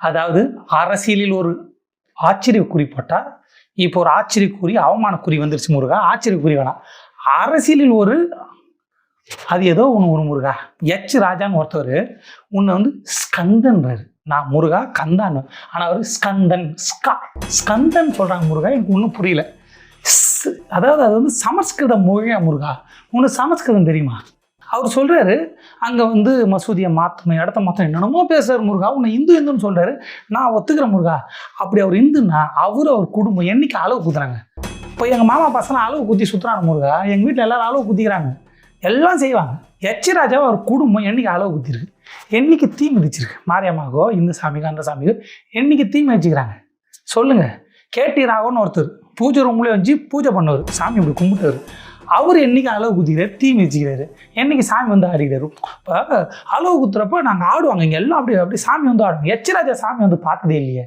அதாவது அரசியலில் ஒரு ஆச்சரியக்குறி போட்டால் இப்போ ஒரு ஆச்சரியக்குறி அவமானக்குறி வந்துருச்சு முருகா. ஆச்சரியக்குறி வேணாம், அரசியலில் ஒரு அது ஏதோ ஒன்று ஒரு முருகா. ராஜான்னு ஒருத்தவர் உன்னை வந்து ஸ்கந்தன்றாரு. நான் முருகா கந்தான்னு, ஆனால் அவர் ஸ்கந்தன் ஸ்கந்தன் சொல்கிறாங்க முருகா. எனக்கு ஒன்றும் புரியல. அதாவது அது வந்து சமஸ்கிருத மொழியா முருகா? உனக்கு சமஸ்கிருதம் தெரியுமா? அவர் சொல்கிறாரு அங்கே வந்து மசூதியை மாற்றணும், இடத்த மாற்றணும், என்னென்னமோ பேசுகிறார் முருகா. உன்னை இந்துன்னு சொல்கிறாரு. நான் ஒத்துக்கிறேன் முருகா. அப்படி அவர் இந்துன்னா அவர் குடும்பம் என்னைக்கு அளவு குத்துறாங்க? இப்போ எங்கள் மாமா பசங்க அளவு குத்தி சுற்றுறாங்க முருகா. எங்கள் வீட்டில் எல்லோரும் அளவு குத்திக்கிறாங்க, எல்லாம் செய்வாங்க. ராஜாவை அவர் குடும்பம் என்னைக்கு அளவு குத்திருக்கு? என்னைக்கு தீ மிதிச்சிருக்கு? மாரியம்மாக்கோ இந்த சாமிக்கோ அந்த சாமிக்கோ என்னைக்கு தீ மிதிச்சுக்கிறாங்க சொல்லுங்கள். ராகவன்னு ஒருத்தர் பூஜை ரூம்லேயே வச்சு பூஜை பண்ணுவார், சாமி இப்படி கும்பிட்டாரு. அவர் என்னைக்கு அளவு குத்திக்கிறாரு, தீ மிதிச்சுக்கிறாரு, என்னைக்கு சாமி வந்து ஆடிக்கிறாரு. இப்போ அளவு குத்துறப்ப நாங்கள் ஆடுவாங்க இங்கே எல்லாம், அப்படி சாமி வந்து ஆடுவாங்க. ராஜா சாமி வந்து பார்த்ததே இல்லையே.